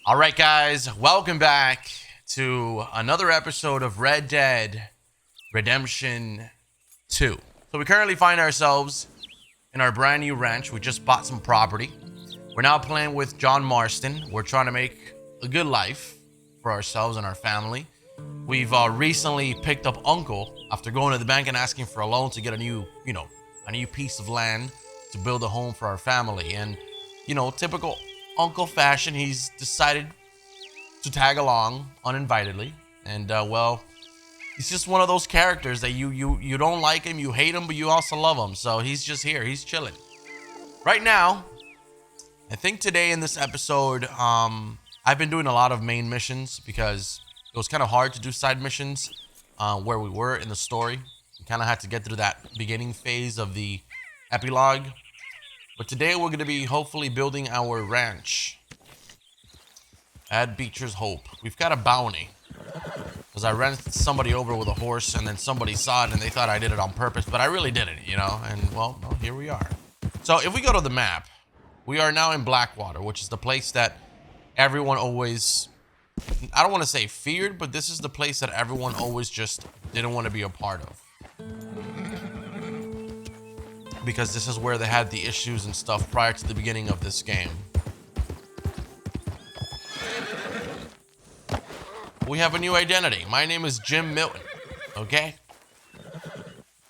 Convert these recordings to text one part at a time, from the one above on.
All right, guys, welcome back to another episode of Red Dead Redemption 2. So we currently find ourselves in our brand new ranch. We just bought some property. We're now playing with John Marston. We're trying to make a good life for ourselves and our family. We've recently picked up Uncle after going to the bank and asking for a loan to get a new piece of land to build a home for our family. And, typical Uncle fashion, he's decided to tag along uninvitedly. And, he's just one of those characters that you don't like him, you hate him, but you also love him. So he's just here. He's chilling. Right now, I think today in this episode, I've been doing a lot of main missions because it was kind of hard to do side missions where we were in the story. We kind of had to get through that beginning phase of the epilogue. But today we're going to be hopefully building our ranch at Beecher's Hope. We've got a bounty because I ran somebody over with a horse and then somebody saw it and they thought I did it on purpose, but I really didn't, and well, here we are. So if we go to the map, we are now in Blackwater, which is the place that everyone always, I don't want to say feared, but this is the place that everyone always just didn't want to be a part of. Because this is where they had the issues and stuff prior to the beginning of this game. We have a new identity. My name is Jim Milton, okay?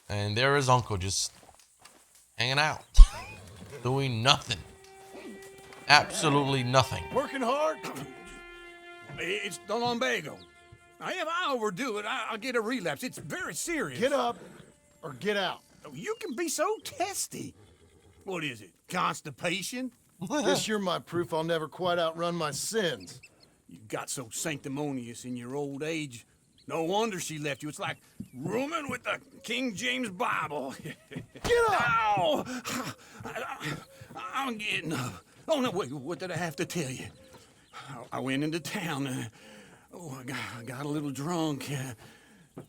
And there is Uncle just hanging out, doing nothing. Absolutely nothing. Working hard? It's the lumbago. Now, if I overdo it, I'll get a relapse. It's very serious. Get up or get out. You can be so testy. What is it, constipation? Guess you're my proof I'll never quite outrun my sins. You got so sanctimonious in your old age. No wonder she left you. It's like rooming with the King James Bible. Get up! Ow! I'm getting up. Oh, no, wait, what did I have to tell you? I went into town. I got a little drunk.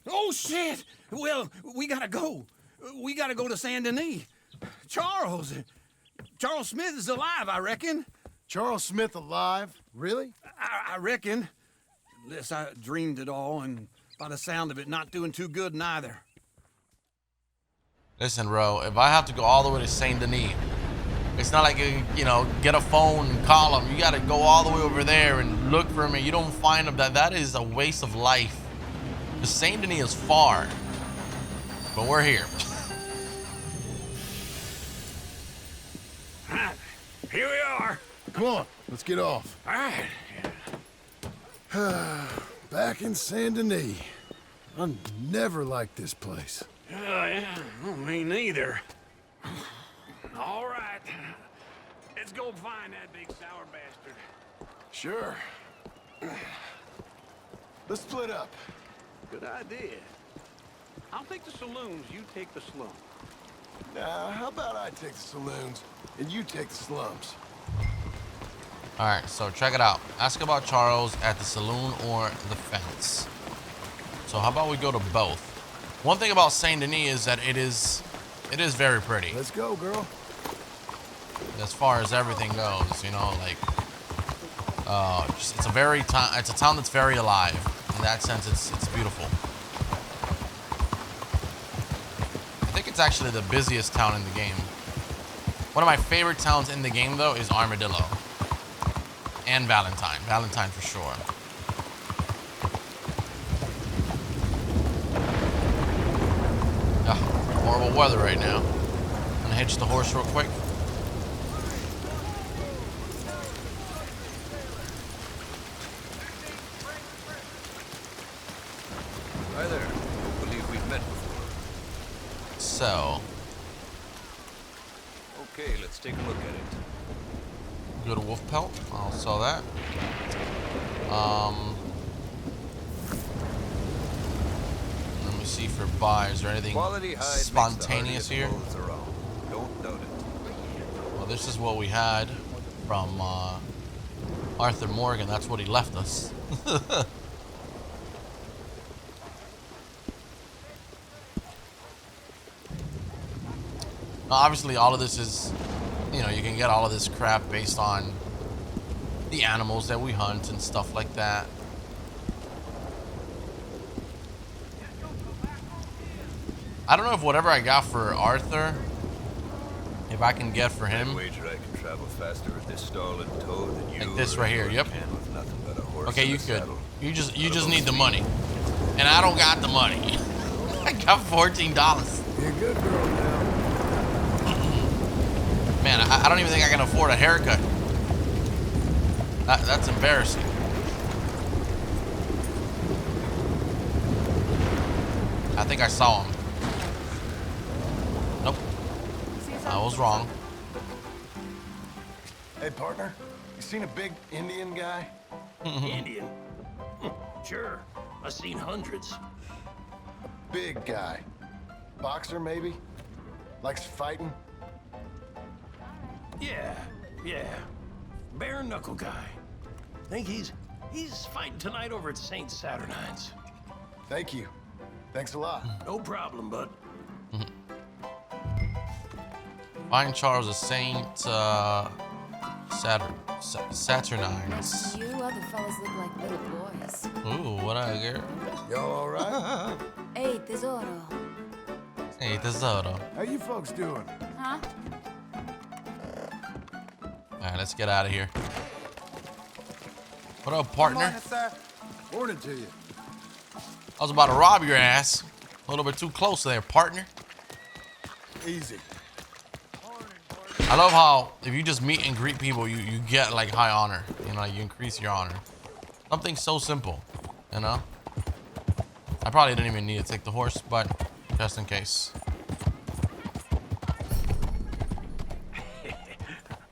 Oh, shit! Well, we gotta go. We gotta go to Saint Denis. Charles Smith is alive, I reckon. Charles Smith alive? Really? I reckon. Unless I dreamed it all, and by the sound of it, not doing too good neither. Listen, bro, if I have to go all the way to Saint Denis, it's not like, get a phone and call him. You got to go all the way over there and look for him, and you don't find him. That is a waste of life. The Saint Denis is far, but we're here. Here we are. Come on, let's get off. All right. Back in Saint Denis. I never liked this place. Yeah, well, me neither. All right. Let's go find that big sour bastard. Sure. Let's split up. Good idea. I'll take the saloons, you take the slum. Now, how about I take the saloons and you take the slums? All right, so check it out. Ask about Charles at the saloon or the fence. So how about we go to both? One thing about Saint Denis is that it is very pretty. Let's go, girl. As far as everything goes, it's a town that's very alive. In that sense, it's beautiful. I think it's actually the busiest town in the game. One of my favorite towns in the game, though, is Armadillo. And Valentine. Valentine for sure. Horrible weather right now. I'm gonna hitch the horse real quick. Hi there. Believe we've met before. So, Okay, let's take a look at it. go to wolf pelt. I'll sell that. Let me see for buy. Is there anything Quality hide spontaneous here? makes the hardiest clothes around. Don't doubt it. Well, this is what we had from Arthur Morgan. That's what he left us. Now, obviously, all of this is, you can get all of this crap based on the animals that we hunt and stuff like that. I don't know if whatever I got for Arthur, if I can get for him. I wager I can travel faster at this stall and tow than you. Like this right here, yep. Can with nothing but a horse Okay, and you a could. saddle. You just need the money. And I don't got the money. I got $14. You're a good girl now. Man, I don't even think I can afford a haircut. That's embarrassing. I think I saw him. Nope. I was wrong. Hey, partner. You seen a big Indian guy? Indian? Sure. I've seen hundreds. Big guy. Boxer, maybe? Likes fighting? Yeah. Bare knuckle guy. Think he's fighting tonight over at St. Saturnine's. Thank you. Thanks a lot. No problem, bud. Find Charles a Saint Saturnines. You other fellas look like little boys. Ooh, what I get? Y'all all right? Hey, tesoro. Hey, tesoro. How you folks doing? Huh? Alright, let's get out of here. What up, partner? Sir. Morning to you. I was about to rob your ass. A little bit too close there, partner. Easy. I love how if you just meet and greet people, you get like high honor. You know, you increase your honor. Something so simple, you know? I probably didn't even need to take the horse, but just in case.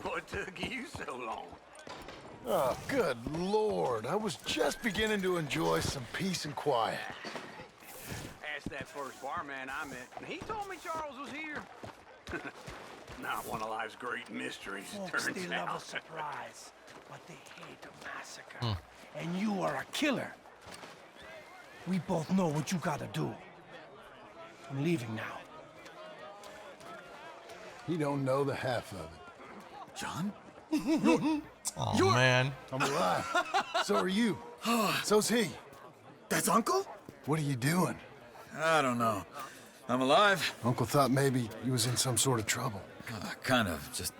What took you so long? Oh, good Lord. I was just beginning to enjoy some peace and quiet. Asked that first barman I met, and he told me Charles was here. Not one of life's great mysteries, Folks, turns they love a out. surprise, but they hate a massacre. And you are a killer. We both know what you gotta do. I'm leaving now. He don't know the half of it. John? Oh man. I'm alive. So are you. So's he. That's Uncle? What are you doing? I don't know. I'm alive. Uncle thought maybe he was in some sort of trouble. Kind of. Just...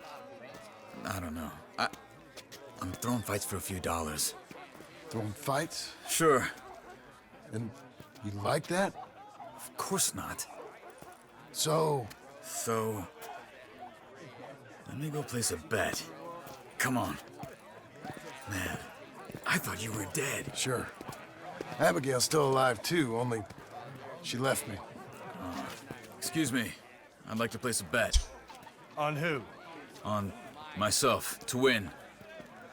I don't know. I'm throwing fights for a few dollars. Throwing fights? Sure. And you like that? Of course not. So, So... let me go place a bet. Come on. Man, I thought you were dead. sure. Abigail's still alive too, only she left me. Excuse me. I'd like to place a bet. On who? On myself, to win.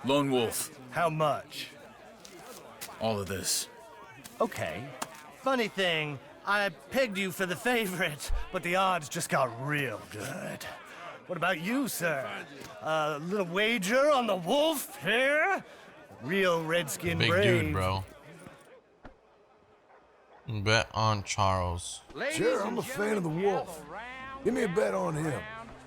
Lone Wolf. How much? All of this. Okay. Funny thing, I pegged you for the favorite, but the odds just got real good. What about you, sir? A little wager on the wolf here? Real redskin Big brave. dude, bro. Bet on Charles. Sure, I'm a fan of the wolf. Give me a bet on him.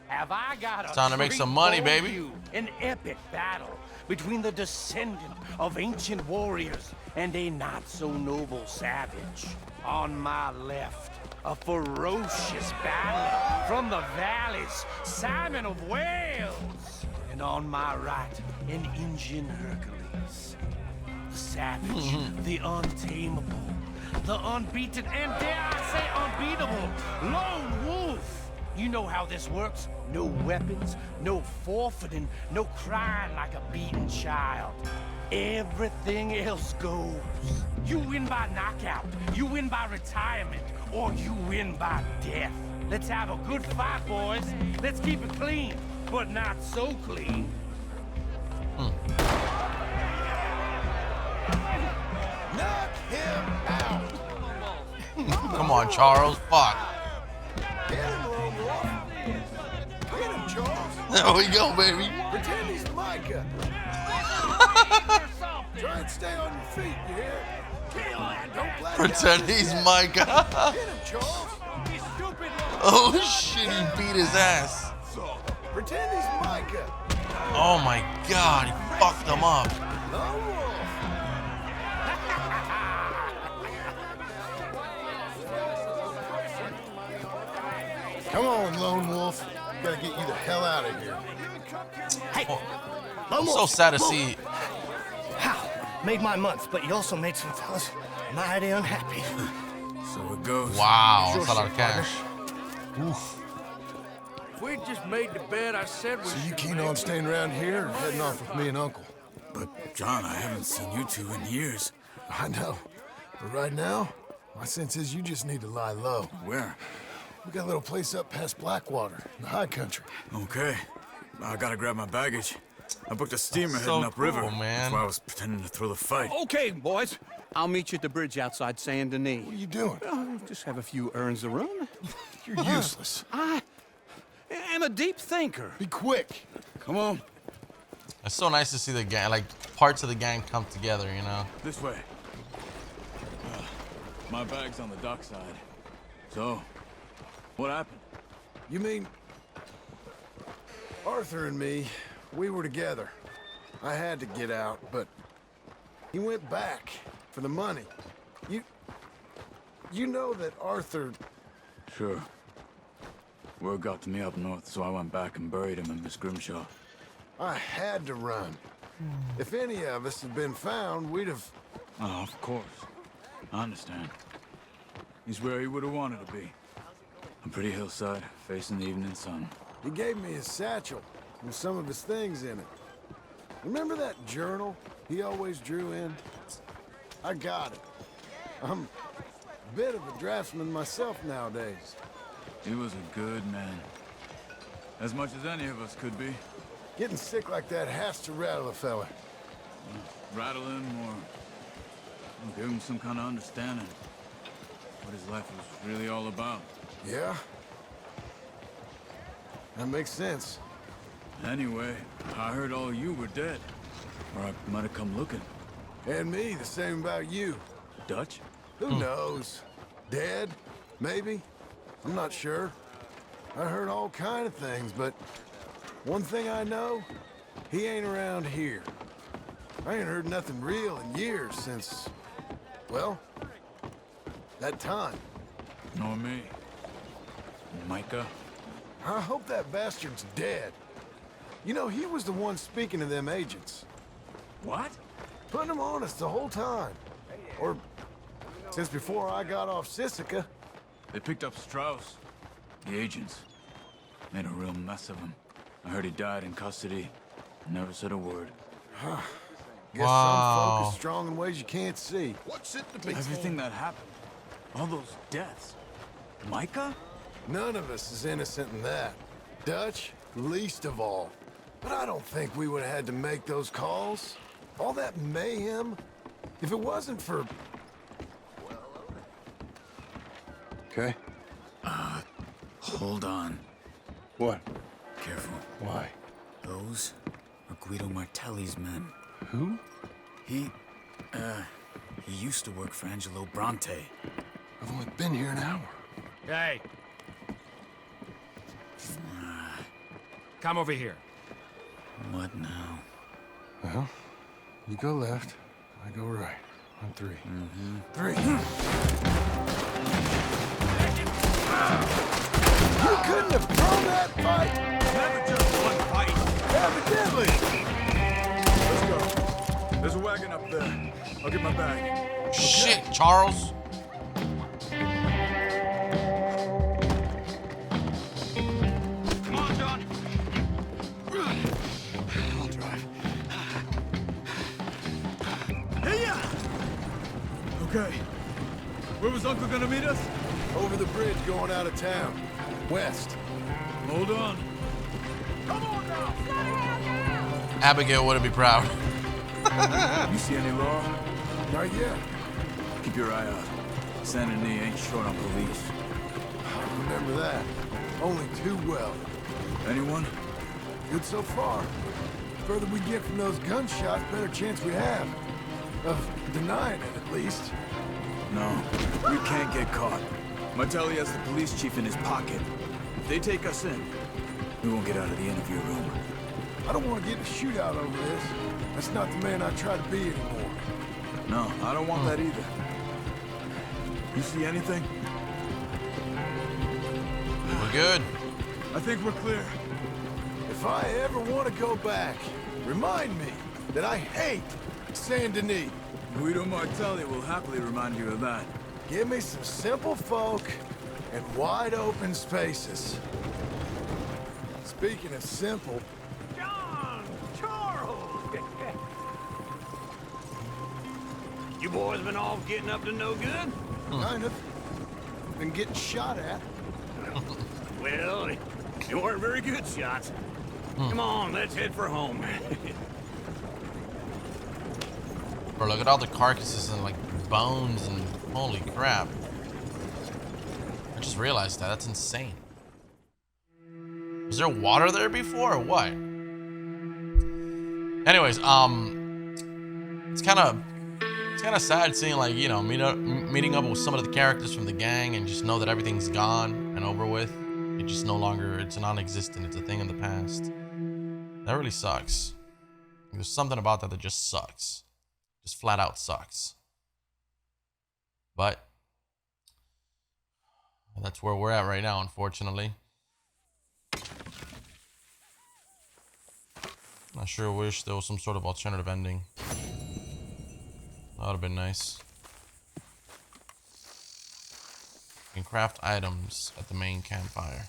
Have I got a Time to make treat some money, for baby. you? An epic battle between the descendant of ancient warriors and a not-so-noble savage. On my left, a ferocious battler from the valleys, Simon of Wales. And on my right, an Indian Hercules. The savage, the untamable, the unbeaten, and dare I say unbeatable, Lone Wolf. You know how this works. No weapons, no forfeiting, no crying like a beaten child. Everything else goes. You win by knockout, you win by retirement, or you win by death. Let's have a good fight, boys. Let's keep it clean, but not so clean. Knock him out! Come on, Charles. Fuck. Get him, Lone Wolf! Get him, Charles! There we go, baby. Pretend he's Micah! Try and stay on your feet, you hear? Don't black Pretend out. he's Micah. Get him, Charles! Oh shit, he beat his ass. Pretend he's Micah! Oh my god. fucked them up. Come on, Lone Wolf. Gotta get you the hell out of here. I'm so sad to see. How? Made my month, but you also made some fellas mighty unhappy. So it goes. Wow, that's a lot of cash. If we just made the bed, I said we So you keen on staying around here or heading off with me and Uncle? But, John, I haven't seen you two in years. I know. But right now, my sense is you just need to lie low. Where? We got a little place up past Blackwater, in the high country. Okay. I gotta grab my baggage. I booked a steamer That's heading so upriver. cool, man. That's why I was pretending to throw the fight. Okay, boys. I'll meet you at the bridge outside Saint Denis. What are you doing? Just have a few errands to run. You're useless. I am a deep thinker. Be quick. Come on. It's so nice to see the gang, like parts of the gang come together, you know. This way. My bag's on the dock side. So, what happened? You mean... Arthur and me, we were together. I had to get out, but he went back for the money. You know that Arthur... Sure. Word got to me up north, so I went back and buried him in Miss Grimshaw. I had to run. If any of us had been found, we'd have... Oh, of course. I understand. He's where he would have wanted to be. A pretty hillside, facing the evening sun. He gave me his satchel with some of his things in it. Remember that journal he always drew in? I got it. I'm a bit of a draftsman myself nowadays. He was a good man. As much as any of us could be. Getting sick like that has to rattle a fella. Rattle him or give him some kind of understanding. What his life was really all about. Yeah? That makes sense. Anyway, I heard all you were dead. Or I might have come looking. And me, the same about you. Dutch? Who knows? Dead? Maybe? I'm not sure. I heard all kind of things, but one thing I know, he ain't around here. I ain't heard nothing real in years since, well, that time. Nor me. Micah? I hope that bastard's dead. You know, he was the one speaking to them agents. What? Putting them on us the whole time. Or since before I got off Sisika. They picked up Strauss. The agents. Made a real mess of him. I heard he died in custody. Never said a word. Guess some folk is strong in ways you can't see. Everything that happened. All those deaths. Micah? None of us is innocent in that. Dutch, least of all. But I don't think we would have had to make those calls. All that mayhem. If it wasn't for... Okay. Hold on. What? Careful. Why? Those are Guido Martelli's men. Who? He used to work for Angelo Bronte. I've only been here an hour. Hey. Come over here. What now? Well, you go left, I go right. On three. Three. You couldn't have thrown that fight! Never just one fight. Evidently! Let's go. There's a wagon up there. I'll get my bag. Shit, Charles. Come on, John. I'll drive. Hey-ya! Okay. Where was Uncle gonna meet us? Over the bridge going out of town. West. Hold on. Abigail wouldn't be proud. You see any law? Not yet. Keep your eye out. San Denis ain't short on police. I remember that. Only too well. Anyone? Good so far. Further we get from those gunshots, better chance we have. Of denying it, at least. No. We can't get caught. Martelli has the police chief in his pocket. If they take us in, we won't get out of the interview room. I don't want to get in a shootout over this. That's not the man I try to be anymore. No, I don't want that either. You see anything? We're good. I think we're clear. If I ever want to go back, remind me that I hate Saint Denis. Guido Martelli will happily remind you of that. Give me some simple folk and wide open spaces. Speaking of simple, John! Charles! You boys been all getting up to no good? kind of. Been getting shot at. Well, they weren't very good shots. Come on, let's head for home. Bro, look at all the carcasses and like bones and holy crap. I just realized that. That's insane. Was there water there before or what? Anyways, it's kind of sad seeing, like, you know, meeting up with some of the characters from the gang and just know that everything's gone and over with. It just no longer, it's non-existent. It's a thing in the past. That really sucks. There's something about that just sucks. Just flat out sucks. But that's where we're at right now, unfortunately. I sure wish there was some sort of alternative ending. That would have been nice. You can craft items at the main campfire.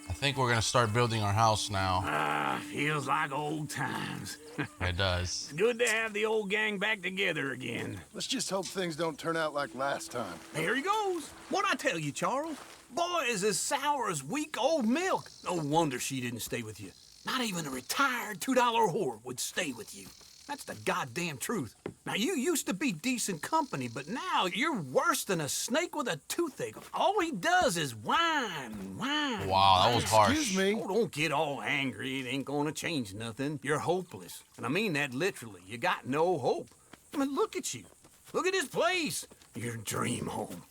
I think we're gonna start building our house now. Feels like old times. It does. Good to have the old gang back together again. Let's just hope things don't turn out like last time. There he goes. What'd I tell you, Charles? Boy is as sour as weak old milk. No wonder she didn't stay with you. Not even a retired $2 whore would stay with you. That's the goddamn truth. Now, you used to be decent company, but now you're worse than a snake with a toothache. All he does is whine. Wow, that was harsh. Excuse me. Oh, don't get all angry. It ain't gonna change nothing. You're hopeless. And I mean that literally. You got no hope. I mean, look at you. Look at this place. Your dream home.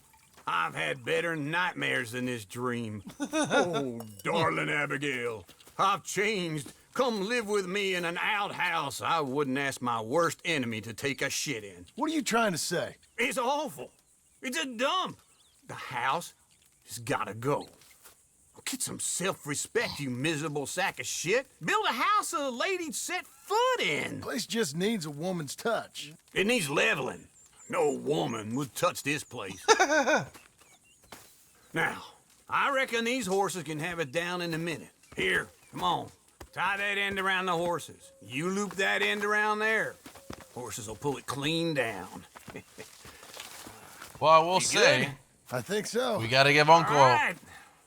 I've had better nightmares than this dream. Oh, darling Abigail. I've changed. Come live with me in an outhouse I wouldn't ask my worst enemy to take a shit in. What are you trying to say? It's awful. It's a dump. The house has gotta go. Get some self-respect, you miserable sack of shit. Build a house a lady'd set foot in. Place just needs a woman's touch. It needs leveling. No woman would touch this place. Now, I reckon these horses can have it down in a minute. Here, come on. Tie that end around the horses. You loop that end around there. Horses will pull it clean down. Well, I will You say, good? I think so. we gotta give Uncle All right.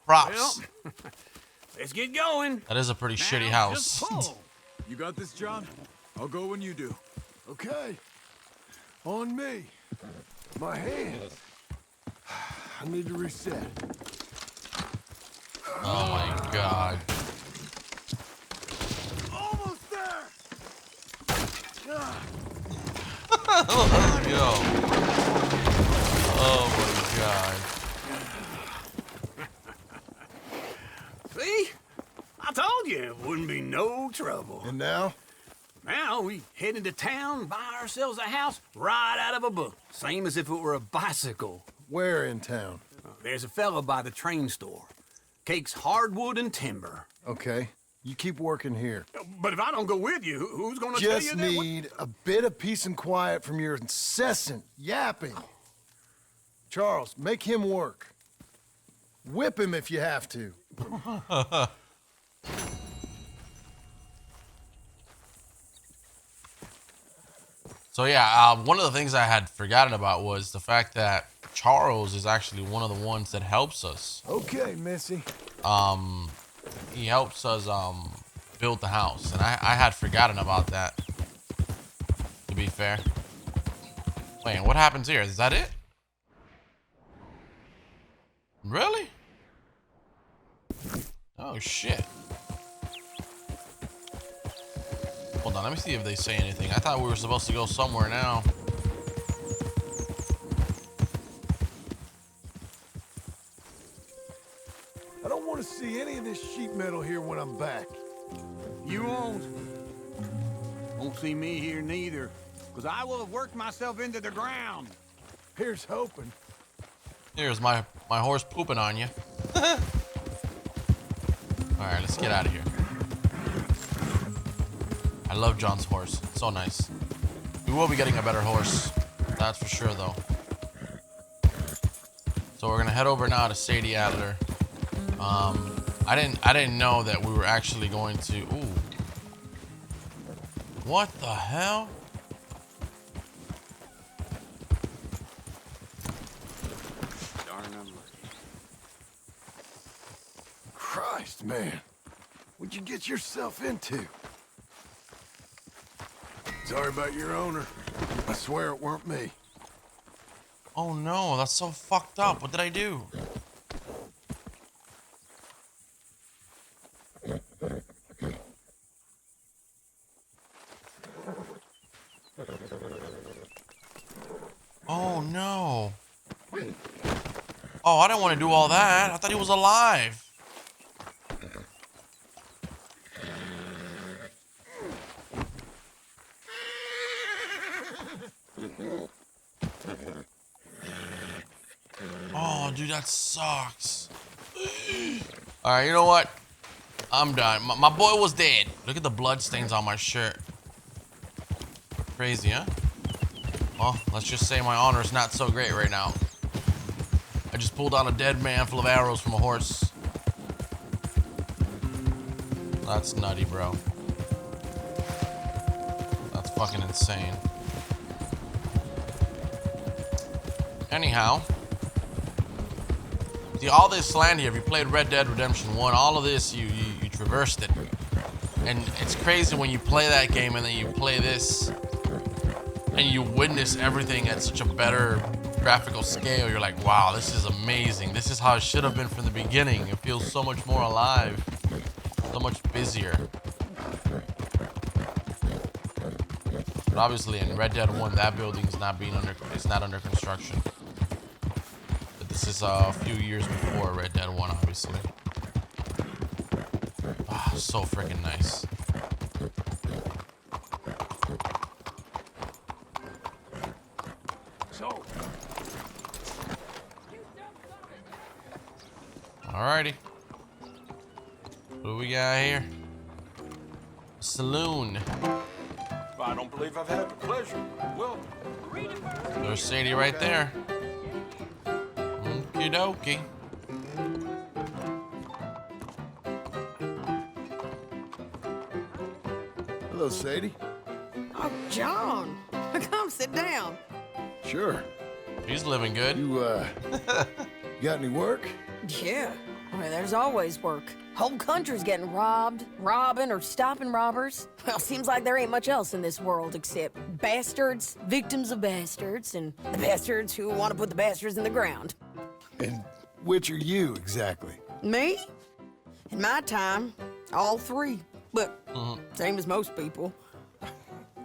props. Well, let's get going. That is a pretty shitty Now, just house. pull. You got this, John? I'll go when you do. Okay. On me. My hands. I need to reset. Oh my god. Almost there. Let's go. Oh my god. See? I told you it wouldn't be no trouble. And now? Now we head into town, buy ourselves a house right out of a book. Same as if it were a bicycle. Where in town? There's a fella by the train store. Cakes hardwood and timber. Okay. You keep working here. But if I don't go with you, who's gonna tell Just you that? need a bit of peace and quiet from your incessant yapping. Charles, make him work. Whip him if you have to. So yeah, one of the things I had forgotten about was the fact that Charles is actually one of the ones that helps us. Okay, Missy. He helps us build the house, and I had forgotten about that, to be fair. Wait, what happens here? Is that it? Really? Oh shit. Hold on, let me see if they say anything. I thought we were supposed to go somewhere now. I don't want to see any of this sheet metal here when I'm back. You won't. Won't see me here neither, because I will have worked myself into the ground. Here's hoping. Here's my horse pooping on you. All right, let's get out of here. I love John's horse. It's so nice. We will be getting a better horse. That's for sure, though. So we're gonna head over now to Sadie Adler. I didn't know that we were actually going to. Ooh. What the hell? Christ, man. What'd you get yourself into? Sorry about your owner. I swear it weren't me. Oh no, that's so fucked up. What did I do? Oh no. Oh, I didn't want to do all that. I thought he was alive. Oh, dude, that sucks. All right, you know what? I'm done. My boy was dead. Look at the blood stains on my shirt. Crazy, huh? Well, let's just say my honor is not so great right now. I just pulled out a dead man full of arrows from a horse. That's nutty, bro. That's fucking insane. Anyhow, see, all this land here, if you played Red Dead Redemption 1, all of this, you traversed it. And it's crazy when you play that game and then you play this and you witness everything at such a better graphical scale. You're like, wow, this is amazing. This is how it should have been from the beginning. It feels so much more alive, so much busier. But obviously in Red Dead 1, that building's not under construction. But this is a few years before Red Dead 1, obviously. Ah, so freaking nice. Alrighty. What do we got here? Saloon. I don't believe I've had the pleasure. Well, There's Sadie right there. Okie dokie. Hello, Sadie. Oh, John. Come sit down. Sure. He's living good. You got any work? Yeah. Well, there's always work. Whole country's getting robbed, robbing, or stopping robbers. Well, seems like there ain't much else in this world except bastards, victims of bastards, and the bastards who want to put the bastards in the ground. And which are you, exactly? Me? In my time, all three. But same as most people.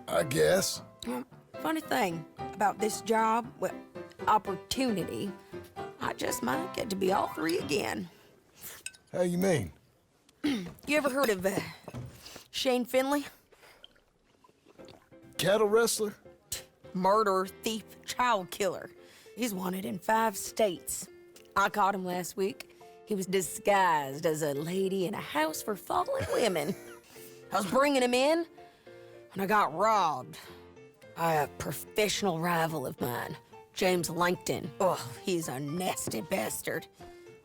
I guess. Well, funny thing about this job, well, opportunity, I just might get to be all three again. How you mean? You ever heard of Shane Finley? Cattle wrestler? Murderer, thief, child killer. He's wanted in 5 states. I caught him last week. He was disguised as a lady in a house for fallen women. I was bringing him in, and I got robbed by a professional rival of mine, James Langton. Oh, he's a nasty bastard.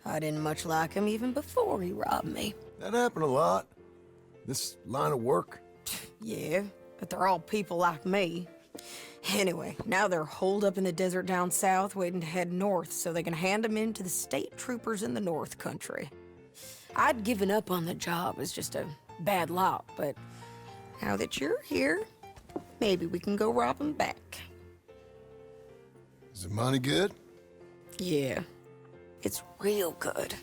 I didn't much like him even before he robbed me. That happened a lot. This line of work. Yeah, but they're all people like me. Anyway, now they're holed up in the desert down south, waiting to head north so they can hand them in to the state troopers in the north country. I'd given up on the job as just a bad lot, but now that you're here, maybe we can go rob them back. Is the money good? Yeah, it's real good.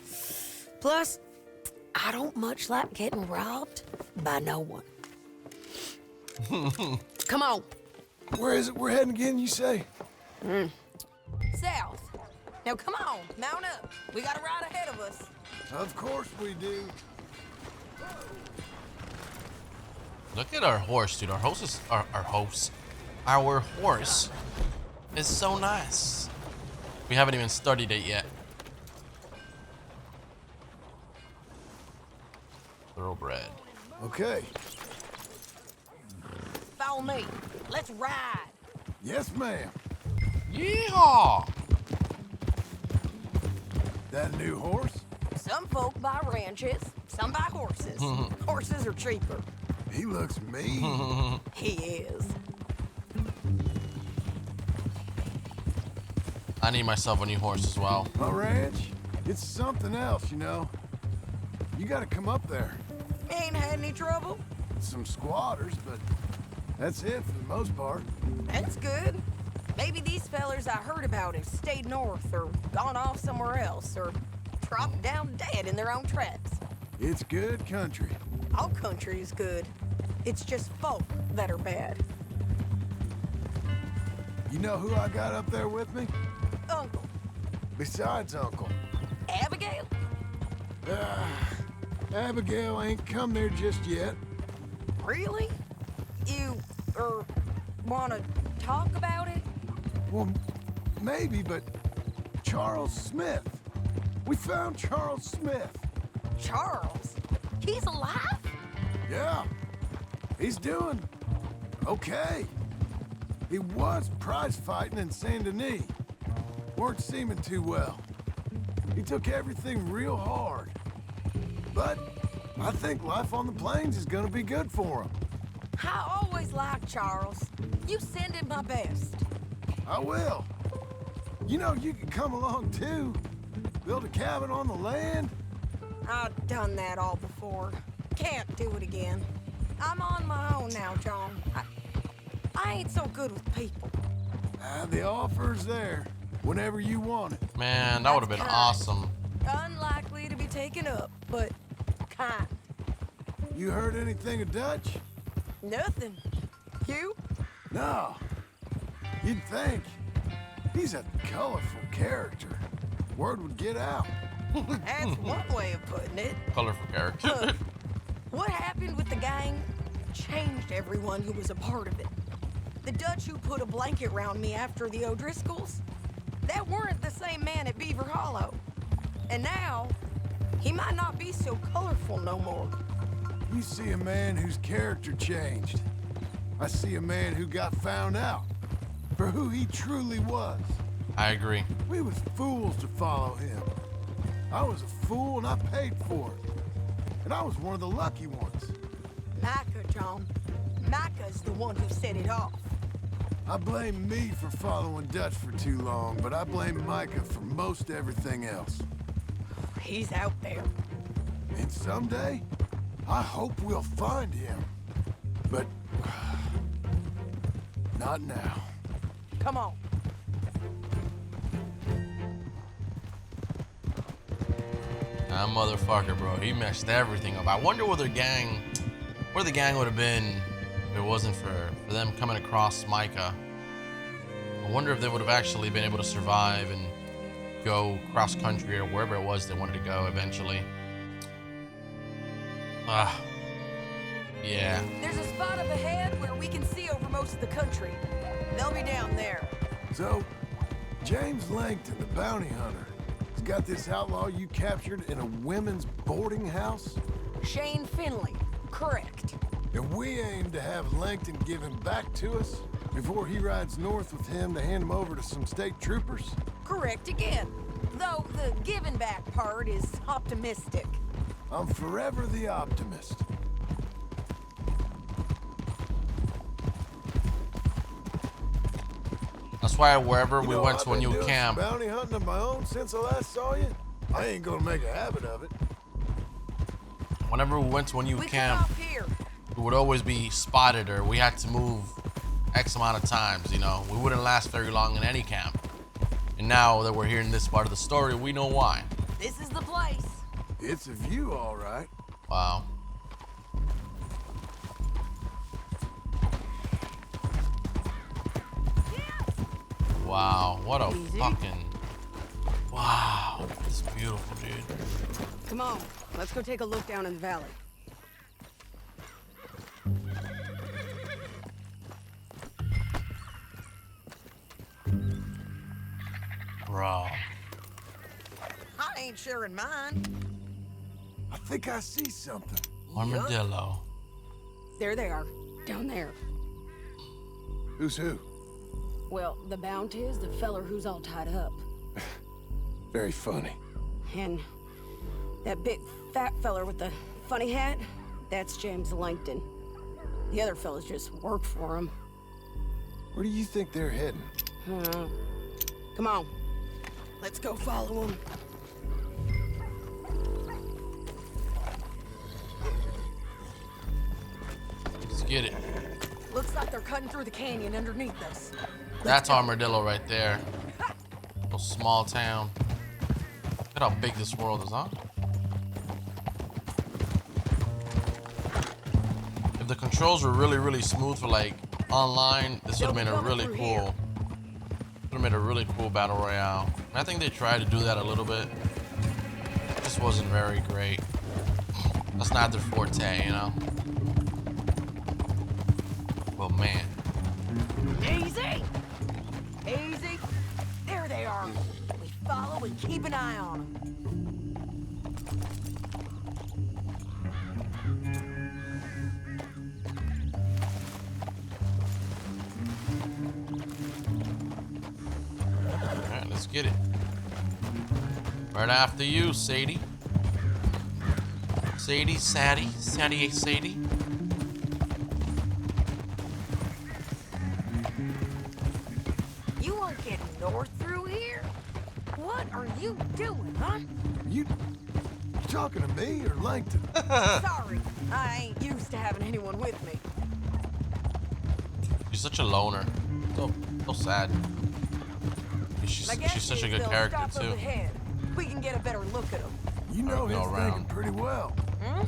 Plus, I don't much like getting robbed by no one. Come on. Where is it we're heading again, you say? South. Now come on, mount up. We got a ride ahead of us. Of course we do. Look at our horse, dude. Our horse is our horse is so nice. We haven't even studied it yet. Thoroughbred. Okay. Follow me. Let's ride. Yes, ma'am. Yeehaw! That new horse? Some folk buy ranches, some buy horses. Horses are cheaper. He looks mean. He is. I need myself a new horse as well. My ranch, it's something else, you know. You gotta come up there. Ain't had any trouble? Some squatters, but that's it for the most part. That's good. Maybe these fellers I heard about have stayed north or gone off somewhere else or dropped down dead in their own tracks. It's good country. All country is good. It's just folk that are bad. You know who I got up there with me? Uncle. Besides Uncle. Abigail? Abigail ain't come there just yet. Really? You, wanna talk about it? Well, maybe, but Charles Smith. We found Charles Smith. Charles? He's alive? Yeah. He's doing okay. He was prize fighting in Saint Denis. Weren't seeming too well. He took everything real hard. But I think life on the plains is gonna be good for him. I always liked Charles. You send him my best. I will. You know, you can come along too. Build a cabin on the land. I've done that all before. Can't do it again. I'm on my own now, John. I ain't so good with people. The offer's there whenever you want it. Man, that would have been awesome. Unlikely to be taken up, but kind. You heard anything of Dutch? Nothing. You? No. You'd think. He's a colorful character. Word would get out. That's one way of putting it. Colorful character. Look, what happened with the gang changed everyone who was a part of it. The Dutch who put a blanket around me after the O'Driscolls, that weren't the same man at Beaver Hollow. And now, he might not be so colorful no more. You see a man whose character changed. I see a man who got found out for who he truly was. I agree. We was fools to follow him. I was a fool and I paid for it. And I was one of the lucky ones. Micah, John. Micah's the one who set it off. I blame me for following Dutch for too long, but I blame Micah for most everything else. He's out there. And someday, I hope we'll find him. But not now. Come on. That motherfucker, bro. He messed everything up. I wonder where the gang would have been if it wasn't for them coming across Micah. I wonder if they would have actually been able to survive and go cross country or wherever it was they wanted to go eventually. Yeah. There's a spot up ahead where we can see over most of the country. They'll be down there. So, James Langton, the bounty hunter, has got this outlaw you captured in a women's boarding house? Shane Finley. Correct. And we aim to have Langton give him back to us before he rides north with him to hand him over to some state troopers? Correct again. Though the giving back part is optimistic. I'm forever the optimist. That's why wherever You we know, went I've to a been new doing camp. some bounty hunting of my own since I last saw you. I ain't gonna make a habit of it. Whenever we went to a new We camp, come off here. we would always be spotted or we had to move X amount of times, you know. We wouldn't last very long in any camp. And now that we're hearing this part of the story, we know why. This is the place. It's a view, all right. Wow. Wow, what a Easy. fucking... Wow, it's beautiful, dude. Come on, let's go take a look down in the valley. Bro. I ain't sharing mine. I think I see something. Armadillo. There they are, down there. Who's who? Well, the bounty is the feller who's all tied up. Very funny. And that big fat feller with the funny hat, that's James Langton. The other fellas just work for him. Where do you think they're heading? Come on, let's go follow them. Let's get it. Looks like they're cutting through the canyon underneath us. That's Armadillo right there. Little small town. Look at how big this world is, huh? If the controls were really smooth for like online, this would have been a really cool. Would have made a really cool battle royale. And I think they tried to do that a little bit. It just wasn't very great. That's not their forte, you know. Well, man. Easy! Easy! There they are. We follow and keep an eye on them. Alright, let's get it. Right after you, Sadie. Sadie, Sadie. You won't get north through here? What are you doing, huh? You talking to me or Langton? Sorry, I ain't used to having anyone with me. She's such a loner. So sad. She's such a good character too. Ahead. We can get a better look at them. You know Go his around. thinking pretty well.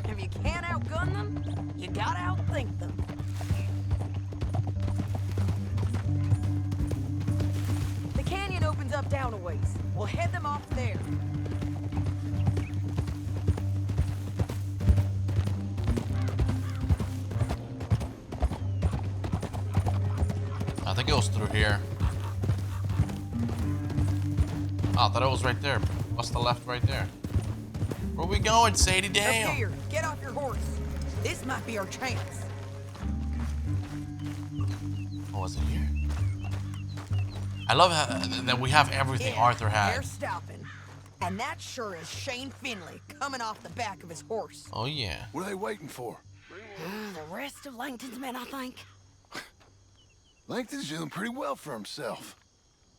If you can't outgun them, you gotta outthink them. The canyon opens up down a ways. We'll head them off there. I think it was through here. Oh, I thought it was right there. What's the left right there? Where we going, Sadie? Up Damn. here, get off your horse. This might be our chance. Oh, was it here? I love how, that we have everything Arthur They're had. stopping. And that sure is Shane Finley coming off the back of his horse. Oh, yeah. What are they waiting for? The rest of Langton's men, I think. Langton's doing pretty well for himself.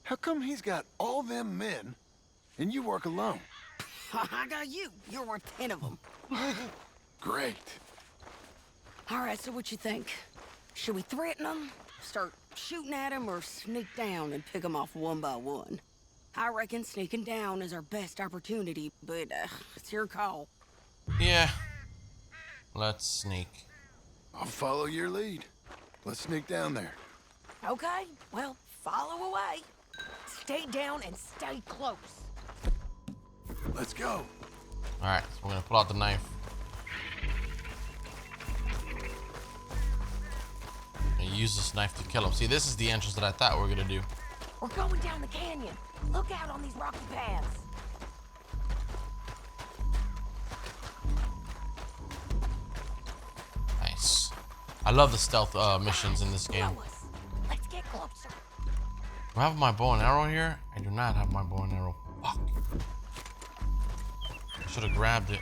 How come he's got all them men and you work alone? I got you. You're worth 10 of them. Great. All right, so what you think? Should we threaten them, start shooting at them, or sneak down and pick them off one by one? I reckon sneaking down is our best opportunity, but it's your call. Yeah. Let's sneak. I'll follow your lead. Let's sneak down there. Okay, well, follow away. Stay down and stay close. Let's go. All right, so we're gonna pull out the knife. And use this knife to kill him. See, this is the entrance that I thought we were gonna do. We're going down the canyon. Look out on these rocky paths. Nice. I love the stealth missions in this game. Let's get closer. Do I have my bow and arrow here? I do not have my bow and arrow. Fuck. I should have grabbed it.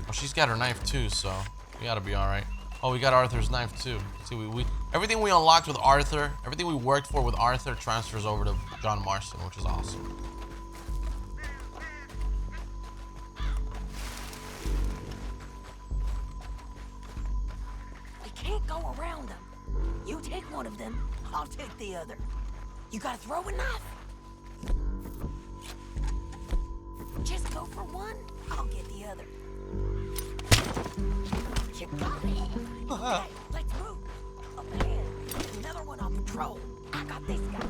Oh, she's got her knife too, so we gotta be all right. Oh, we got Arthur's knife too. See, we everything we unlocked with Arthur, everything we worked for with Arthur transfers over to John Marston, which is awesome. We can't go around them. You take one of them, I'll take the other. You gotta throw a knife. Just go for one, I'll get the other. You got me. Okay, let's move. Up ahead, another one on patrol. I got this guy.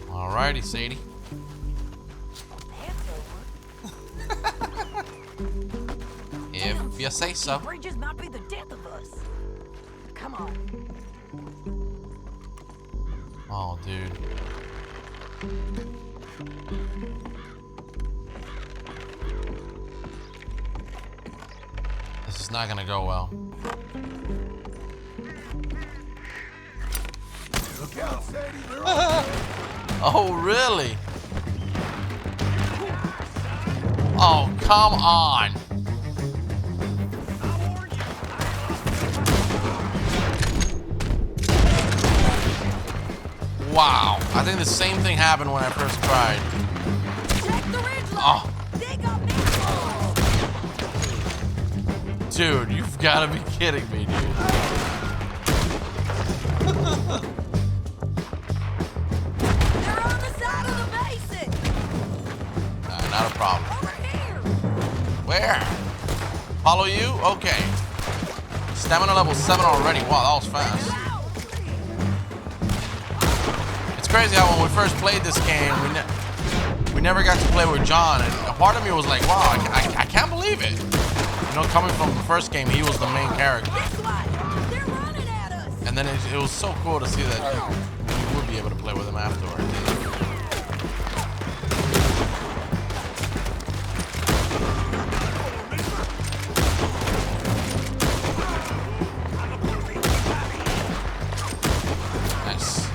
Alrighty, Sadie. That's over. If you say so. Bridges might be the death of us. Come on. Oh, dude. This is not gonna go well. Look out, Sadie. They're Oh, really? Oh, come on. Wow. I think the same thing happened when I first tried. Check the ridge line. Oh, They got me. dude, you've got to be kidding me, dude. They're on the side of the basin. Not a problem. Over here. Where? Follow you? Okay. Stamina level 7 already. Wow, that was fast. It's crazy how when we first played this game, we never got to play with John, and a part of me was like, wow, I can't believe it. You know, coming from the first game, he was the main character. This way. They're running at us. And then it was so cool to see that we would be able to play with him afterwards. Nice.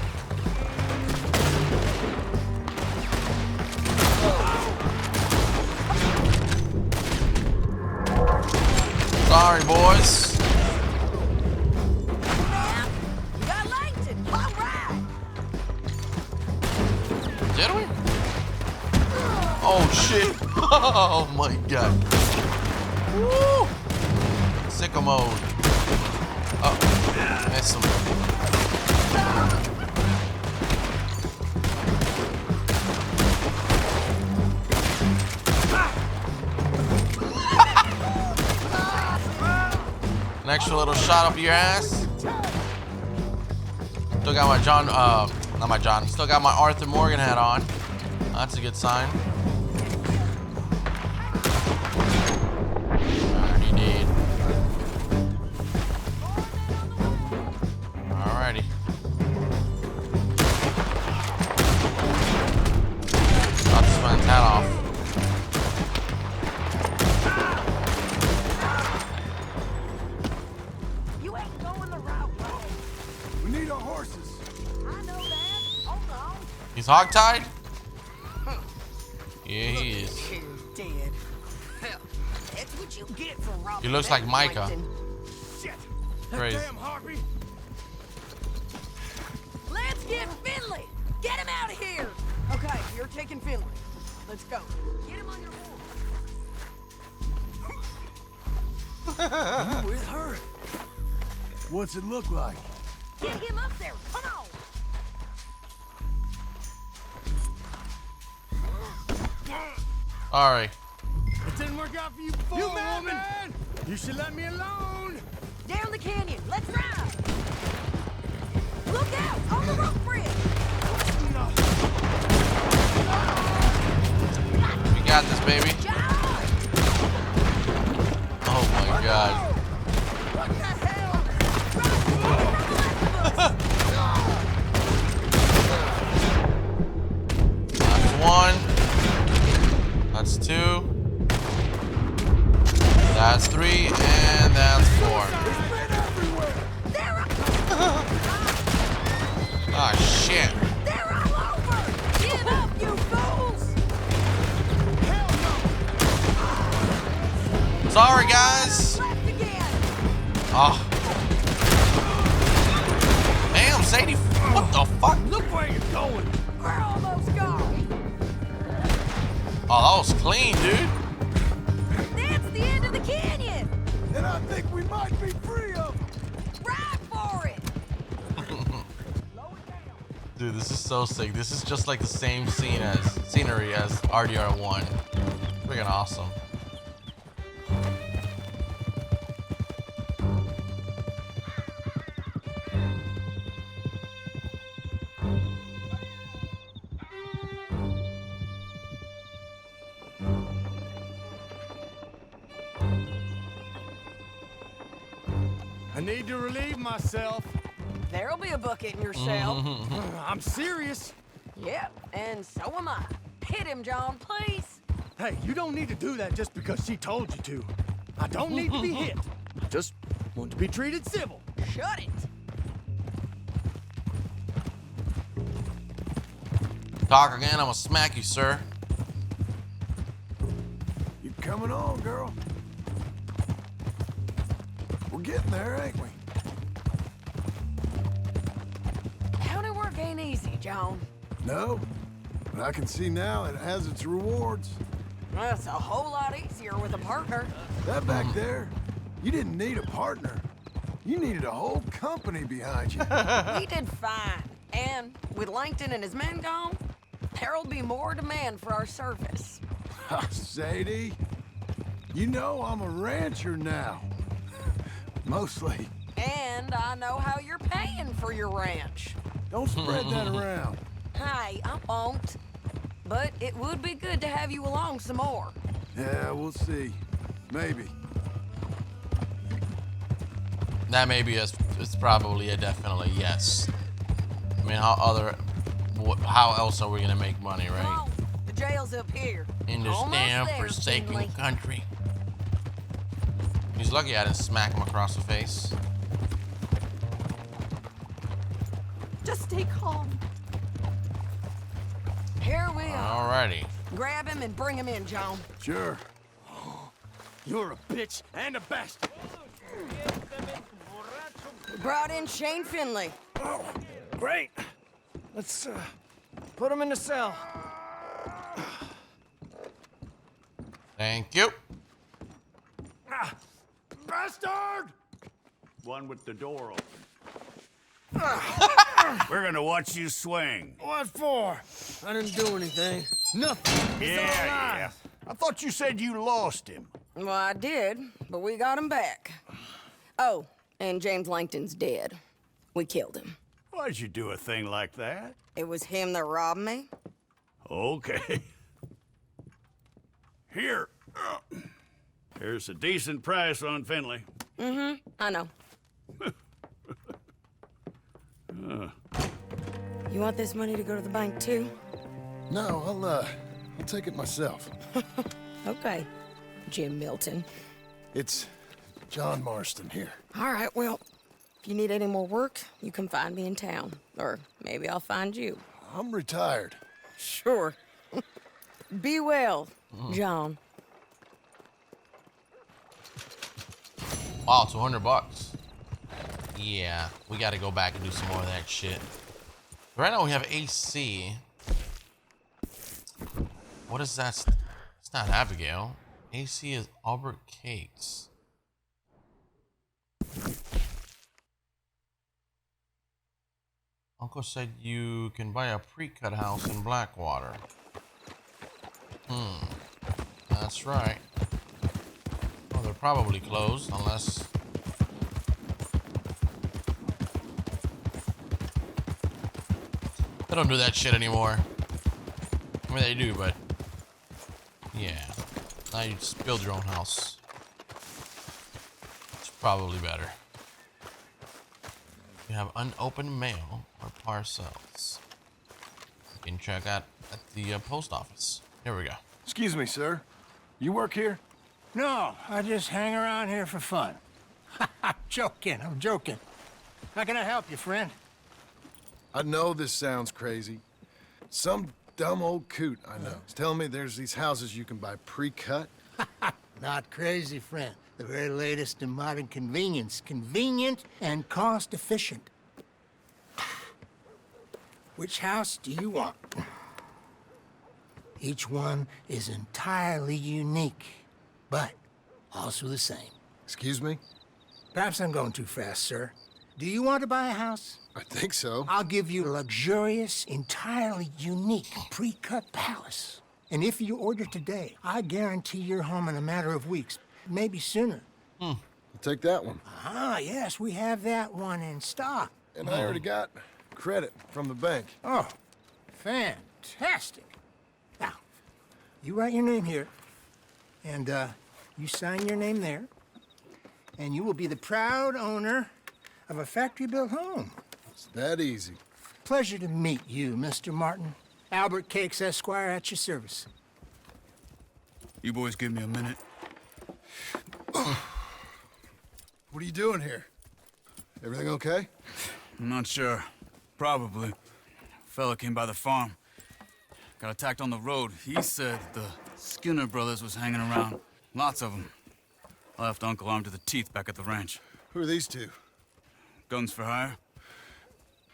Sorry, boys. We got Langton. All right. Did we? Oh shit! Oh my god! Woo! Sicko mode. Oh, miss him. An extra little shot up your ass. Still got my John, not my John. Still got my Arthur Morgan hat on. That's a good sign. Already did. Alrighty. About to spin his hat off. You ain't going the right way. We need our horses. I know that. Hold on. He's hogtied? Yeah, he is. You're dead. Hell, that's what you get for robbing. He looks like that Micah. Langton. Shit. Crazy. Damn harpy. Let's get Finley. Get him out of here. Okay, you're taking Finley. Let's go. Get him on your horse. With her. What's it look like? Get him up there. Come on. Alright. It didn't work out for you before, you mad, woman. Man? You should let me alone. Down the canyon. Let's ride. Look out on the rope bridge. We got this, baby. Oh my god. What the hell? That's one. That's two. That's three. And that's four. Ah, shit. They're all over. Get up, you fools. Sorry, guys. Left again. Oh. Damn, Sadie. What the fuck? Look where you're going. We're almost gone. Oh, that was clean, dude. That's the end of the canyon. And I think we might be free of them. Ride for it. Dude, this is so sick. This is just like the same scenery as RDR1. Freaking awesome. I need to relieve myself. There'll be a bucket in your cell. I'm serious. Yep, and so am I. Hit him, John, please. Hey, you don't need to do that just because she told you to. I don't need to be hit. I just want to be treated civil. Shut it. Talk again, I'm gonna smack you, sir. You coming on, girl? We're getting there, ain't we? County work ain't easy, John. No, but I can see now it has its rewards. That's a whole lot easier with a partner. That back there, you didn't need a partner. You needed a whole company behind you. We did fine. And with Langton and his men gone, there'll be more demand for our service. Sadie, you know I'm a rancher now. Mostly. And I know how you're paying for your ranch. Don't spread that around. Hey, I won't. But it would be good to have you along some more. Yeah, we'll see. Maybe. That maybe is probably a definitely yes. I mean, how else are we gonna make money, Come right? on, the jail's up here. In this Almost damn there, forsaken Finley. country. He's lucky I didn't smack him across the face. Just stay calm. Here we are. Alrighty. Grab him and bring him in, John. Sure. You're a bitch and a bastard. We brought in Shane Finley. Oh, great. Let's put him in the cell. Thank you. Bastard! One with the door open. We're gonna watch you swing. What for? I didn't do anything. Nothing. He's all alive. Yeah. I thought you said you lost him. Well, I did, but we got him back. Oh, and James Langton's dead. We killed him. Why'd you do a thing like that? It was him that robbed me. Okay. Here. Here's a decent price on Finley. I know. You want this money to go to the bank, too? No, I'll take it myself. Okay, Jim Milton. It's John Marston here. All right, well, if you need any more work, you can find me in town. Or maybe I'll find you. I'm retired. Sure. Be well, John. Wow, $200. Yeah, we gotta go back and do some more of that shit. Right now we have AC. What is that? It's not Abigail. AC is Albert Cakes. Uncle said you can buy a pre-cut house in Blackwater. That's right. Well, they're probably closed unless... They don't do that shit anymore. I mean, they do, but... Yeah. Now you just build your own house. It's probably better. You have unopened mail or parcels. You can check out at the post office. Here we go. Excuse me, sir. You work here? No, I just hang around here for fun. I'm joking. How can I help you, friend? I know this sounds crazy. Some dumb old coot I know is telling me there's these houses you can buy pre-cut. Not crazy, friend. The very latest in modern convenience. Convenient and cost-efficient. Which house do you want? Each one is entirely unique, but also the same. Excuse me? Perhaps I'm going too fast, sir. Do you want to buy a house? I think so. I'll give you a luxurious, entirely unique pre-cut palace. And if you order today, I guarantee you're home in a matter of weeks, maybe sooner. I'll take that one. Ah, yes, we have that one in stock. And I already got credit from the bank. Oh, fantastic. Now, you write your name here, and you sign your name there, and you will be the proud owner of a factory-built home. It's that easy. Pleasure to meet you, Mr. Martin. Albert Cakes, Esquire, at your service. You boys give me a minute. What are you doing here? Everything okay? I'm not sure. Probably. Fella came by the farm. Got attacked on the road. He said the Skinner brothers was hanging around. Lots of them. I left Uncle armed to the teeth back at the ranch. Who are these two? Guns for hire?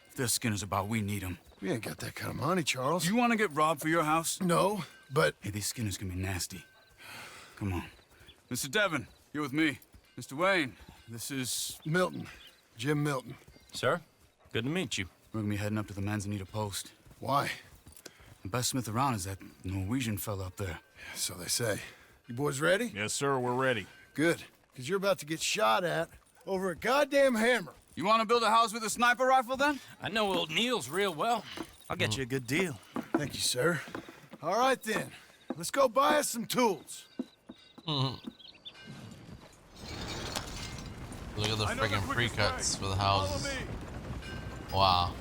If they're Skinner's about, we need them. We ain't got that kind of money, Charles. You want to get robbed for your house? No, but... Hey, these Skinners can be nasty. Come on. Mr. Devon, you're with me. Mr. Wayne, this is... Milton. Jim Milton. Sir, good to meet you. We're gonna be heading up to the Manzanita post. Why? The best smith around is that Norwegian fella up there. So they say. You boys ready? Yes, sir, we're ready. Good, because you're about to get shot at over a goddamn hammer. You want to build a house with a sniper rifle, then? I know old Neil's real well. I'll get you a good deal. Thank you, sir. All right, then. Let's go buy us some tools. Look at the friggin' pre-cuts for the houses. Wow.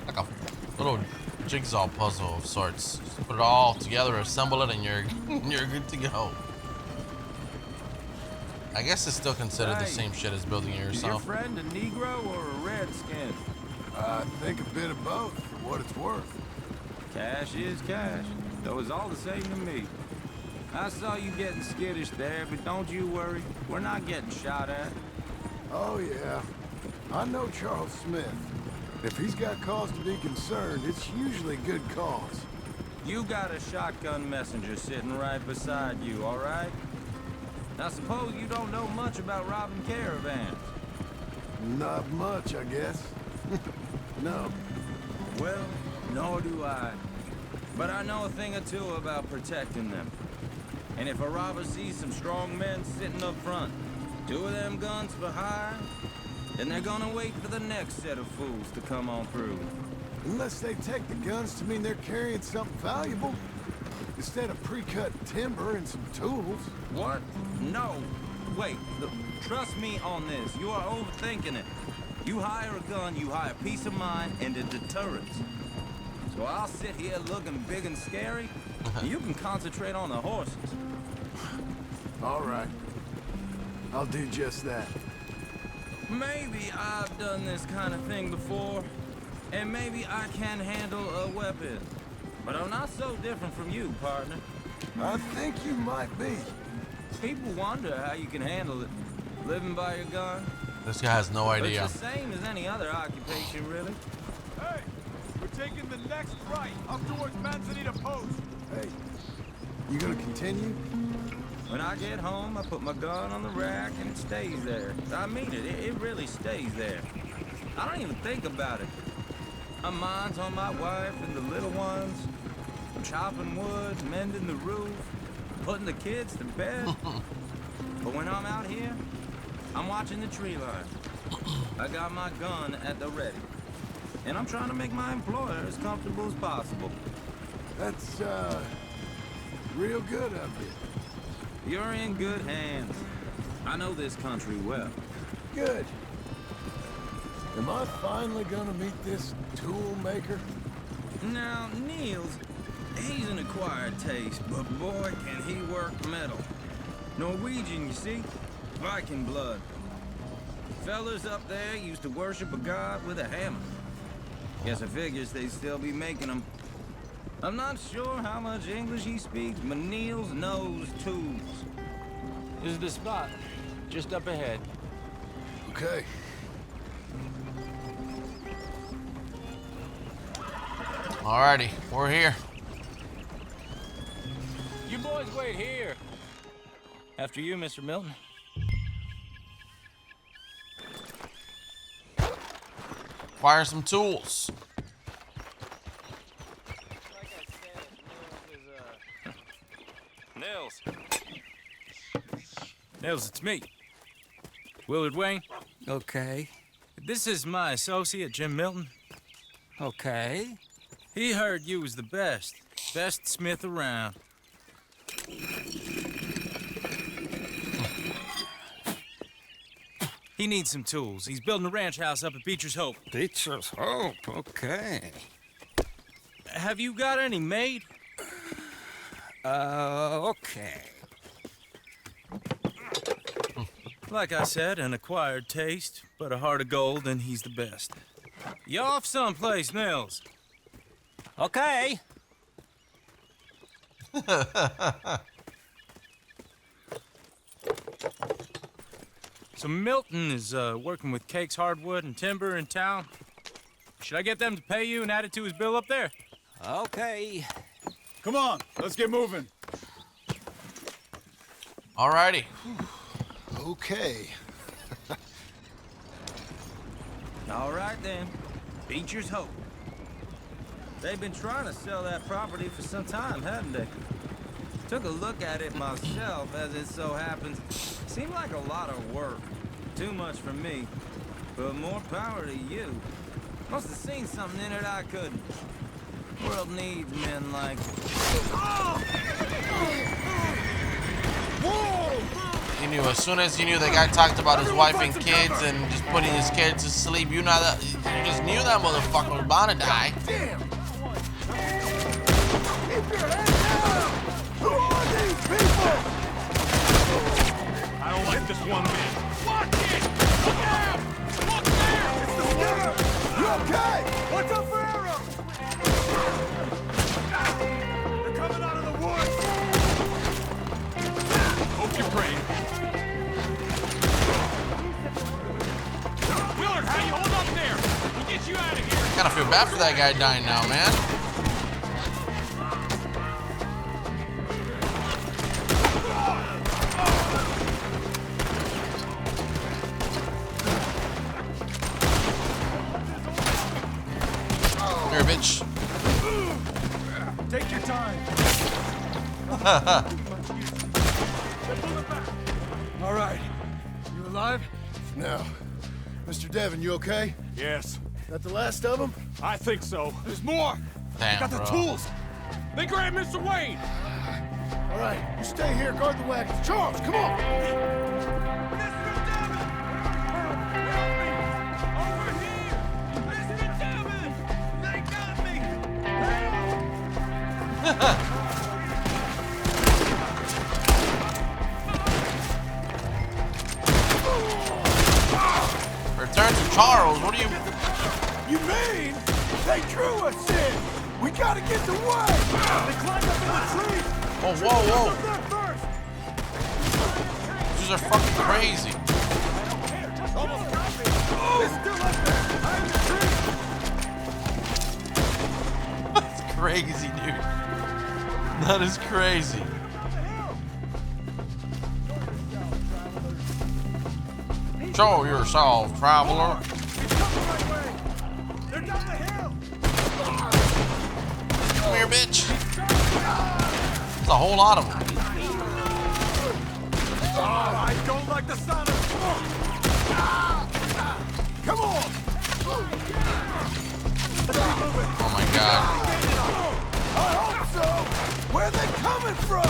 Like a little jigsaw puzzle of sorts. Just put it all together, assemble it, and you're good to go. I guess it's still considered the same shit as building it yourself. Is your friend a Negro or a Redskin? I think a bit of both, for what it's worth. Cash is cash, though it's all the same to me. I saw you getting skittish there, but don't you worry. We're not getting shot at. Oh, yeah. I know Charles Smith. If he's got cause to be concerned, it's usually good cause. You got a shotgun messenger sitting right beside you, all right? Now suppose you don't know much about robbing caravans. Not much, I guess. No. Well, nor do I. But I know a thing or two about protecting them. And if a robber sees some strong men sitting up front, 2 of them guns for hire, then they're gonna wait for the next set of fools to come on through. Unless they take the guns to mean they're carrying something valuable. Instead of pre-cut timber and some tools. What? No. Wait, trust me on this. You are overthinking it. You hire a gun, you hire peace of mind and a deterrence. So I'll sit here looking big and scary, and you can concentrate on the horses. All right. I'll do just that. Maybe I've done this kind of thing before, and maybe I can handle a weapon. But I'm not so different from you, partner. I think you might be. People wonder how you can handle it, living by your gun. This guy has no idea. It's the same as any other occupation, really. Hey, we're taking the next right up towards Manzanita Post. Hey, you gonna continue? When I get home, I put my gun on the rack and it stays there. I mean it, it really stays there. I don't even think about it. My mind's on my wife and the little ones. I'm chopping wood, mending the roof, putting the kids to bed. But when I'm out here, I'm watching the tree line. I got my gun at the ready. And I'm trying to make my employer as comfortable as possible. That's, real good of you. You're in good hands. I know this country well. Good. Am I finally gonna meet this tool maker? Now, Niels, he's an acquired taste, but boy, can he work metal. Norwegian, you see? Viking blood. Fellas up there used to worship a god with a hammer. Guess I figures they'd still be making them. I'm not sure how much English he speaks, but Niels knows tools. This is the spot, just up ahead. Okay. Alrighty, we're here. You boys wait here. After you, Mr. Milton. Fire some tools. Nils. Nils, it's me. Willard Wayne. Okay. This is my associate, Jim Milton. Okay. He heard you was the best smith around. He needs some tools. He's building a ranch house up at Beecher's Hope. Beecher's Hope, okay. Have you got any made? Okay. Like I said, an acquired taste, but a heart of gold, and he's the best. You off someplace, Nils? Okay. So Milton is working with Cake's Hardwood and Timber in town. Should I get them to pay you and add it to his bill up there? Okay. Come on, let's get moving. Alrighty. Okay. All right then. Beecher's Hope. They've been trying to sell that property for some time, haven't they? Took a look at it myself, as it so happens. Seemed like a lot of work. Too much for me. But more power to you. Must have seen something in it I couldn't. World needs men like... You knew as soon as you knew the guy talked about his wife and kids and just putting his kids to sleep, you know that you just knew that motherfucker was bound to die. Damn! Keep your head down! Who are these people? I don't like this one bit. Watch it! Look out! Look there! It's the Skinner! You okay? Watch out for arrows! They're coming out of the woods! Hope you're praying. Willard, how you hold up there? We'll get you out of here. Kinda feel bad for that guy dying now, man. Here, bitch. Take your time. All right. You alive? No. Mr. Devon, you okay? Yes. That the last of them? I think so. There's more. Damn, Got the bro. tools. They grabbed Mr. Wayne. All right. You stay here, guard the wagons. Charles, come on! Return to Charles. What do you? You mean they drew us in? We gotta get the way! They climbed up in the tree! Whoa, whoa, whoa! These are fucking crazy. Almost got me! They're still up there! Behind the tree! That's crazy, dude. That is crazy. Show yourself, traveler. They're down the hill. Come here, bitch. There's a whole lot of them. Oh, I don't like the sound of smoke. Come on! Oh my god. I hope so! Where are they coming from?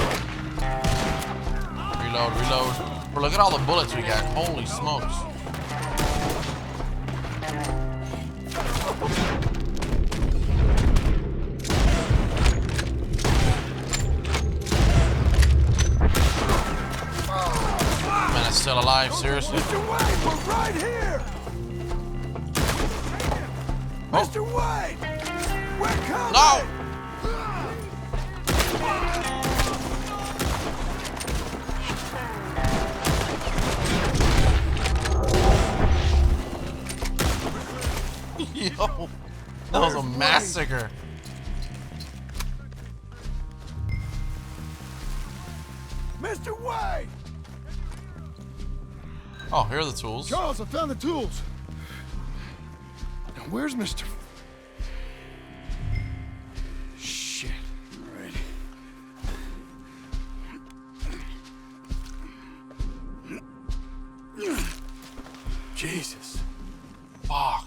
Reload, reload. Bro, look at all the bullets we got. Holy smokes. Man, it's still alive, seriously? Mr. Wade, we're right here! Mr. Wade! We're coming! No! Yo, that was a massacre. Mr. Wade! Oh, here are the tools. Charles, I found the tools. Now, where's Mr. Shit. All right. Jesus. Fuck.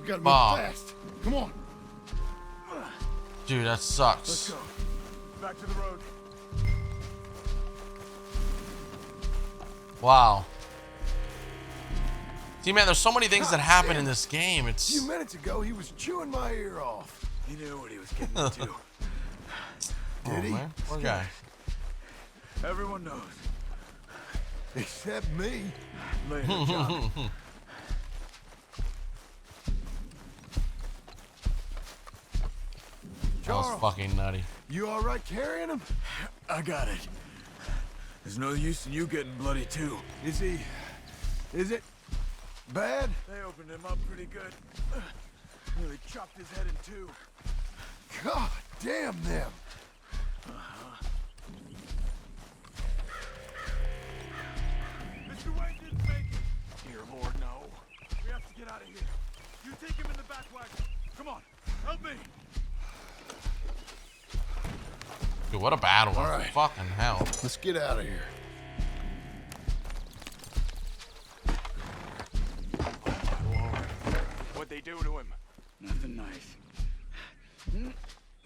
We gotta move Fuck. fast. Come on. Dude, that sucks. Let's go. Back to the road. Wow. See, man, there's so many things that happen damn. in this game. A It's few minutes ago, he was chewing my ear off. He knew what he was getting into. Did he? Man, poor guy. Everyone knows. Except me. Later, John. That was fucking nutty. You all right carrying him? I got it. There's no use in you getting bloody too. Is it bad? They opened him up pretty good. Nearly chopped his head in two. God damn them. Mr. Wayne didn't make it. Dear Lord, no. We have to get out of here. You take him in the back wagon. Come on, help me. Dude, what a battle. All right. Fucking hell. Let's get out of here. What'd they do to him? Nothing nice.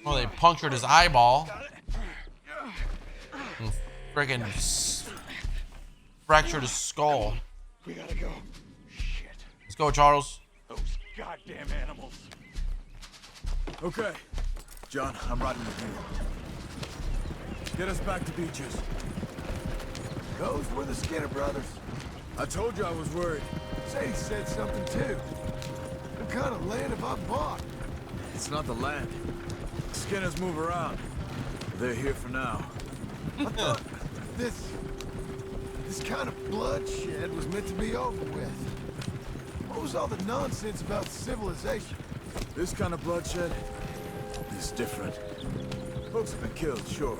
Well, they punctured his eyeball. And friggin' fractured his skull. We gotta go. Shit. Let's go, Charles. Those goddamn animals. Okay. John, I'm riding with you. Get us back to Beaches. Those were the Skinner brothers. I told you I was worried. Sadie said something too. What kind of land have I bought? It's not the land. Skinners move around. They're here for now. I thought this kind of bloodshed was meant to be over with. What was all the nonsense about civilization? This kind of bloodshed is different. Folks have been killed, sure.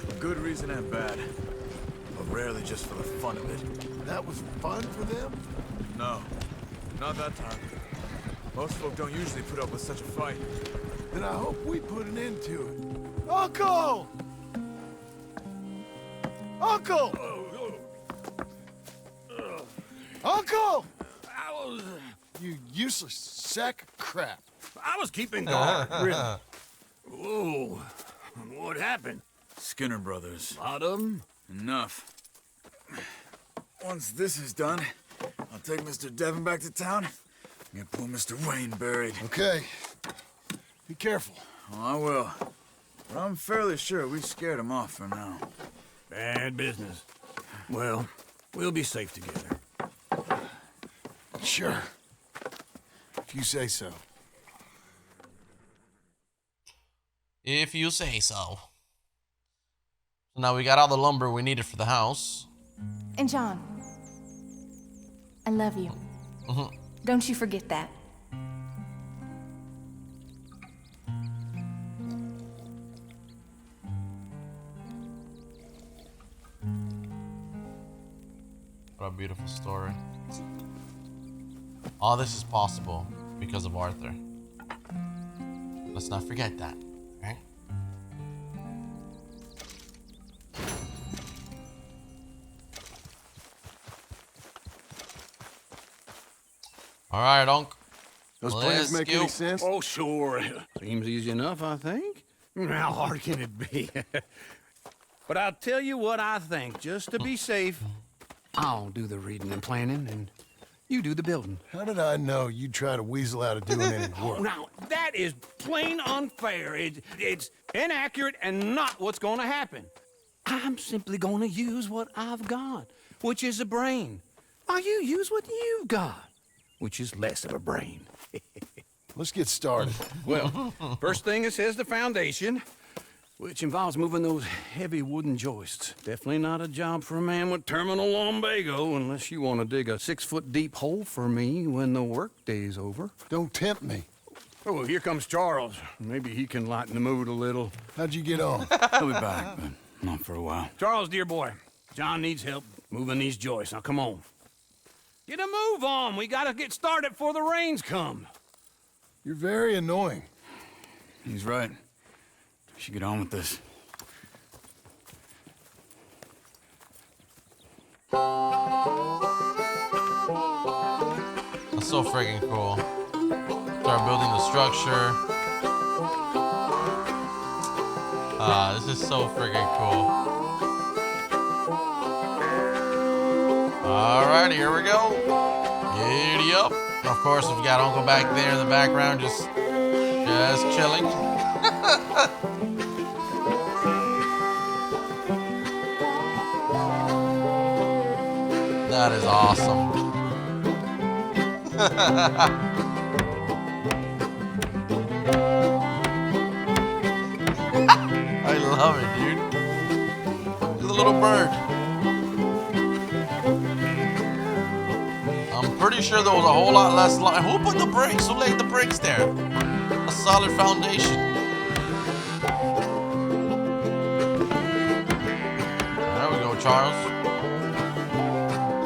For good reason and bad. But rarely just for the fun of it. That was fun for them? No. Not that time. Most folk don't usually put up with such a fight. Then I hope we put an end to it. Uncle! Uncle! Uncle! You useless sack of crap. I was keeping guard. Really? Whoa. What happened? Skinner brothers. A lot of them? Enough. Once this is done, I'll take Mr. Devon back to town and get poor Mr. Wayne buried. Okay. Be careful. Oh, I will. But I'm fairly sure we scared him off for now. Bad business. Well, we'll be safe together. Sure. If you say so. If you say so. So now we got all the lumber we needed for the house. And John, I love you. Don't you forget that. What a beautiful story. All this is possible because of Arthur. Let's not forget that, right? All right, Unc. Those plans make any sense? Oh, sure. Seems easy enough, I think. How hard can it be? But I'll tell you what I think, just to be safe. I'll do the reading and planning, and you do the building. How did I know you'd try to weasel out of doing any work? Now, that is plain unfair. It's inaccurate and not what's going to happen. I'm simply going to use what I've got, which is a brain. While you use what you've got, which is less of a brain. Let's get started. Well, first thing it says the foundation, which involves moving those heavy wooden joists. Definitely not a job for a man with terminal lumbago, unless you want to dig a 6-foot deep hole for me when the workday's over. Don't tempt me. Oh, here comes Charles. Maybe he can lighten the mood a little. How'd you get on? He'll be back, but not for a while. Charles, dear boy, John needs help moving these joists. Now, come on. Get a move on. We gotta get started before the rains come. You're very annoying. He's right. We should get on with this. That's so freaking cool. Start building the structure. This is so freaking cool. Alright, here we go. Giddy up. Of course, we've got Uncle back there in the background, just chilling. That is awesome. I love it, dude. There's a little bird. I'm pretty sure there was a whole lot less line. Who put the bricks? Who laid the bricks there? A solid foundation. There we go, Charles.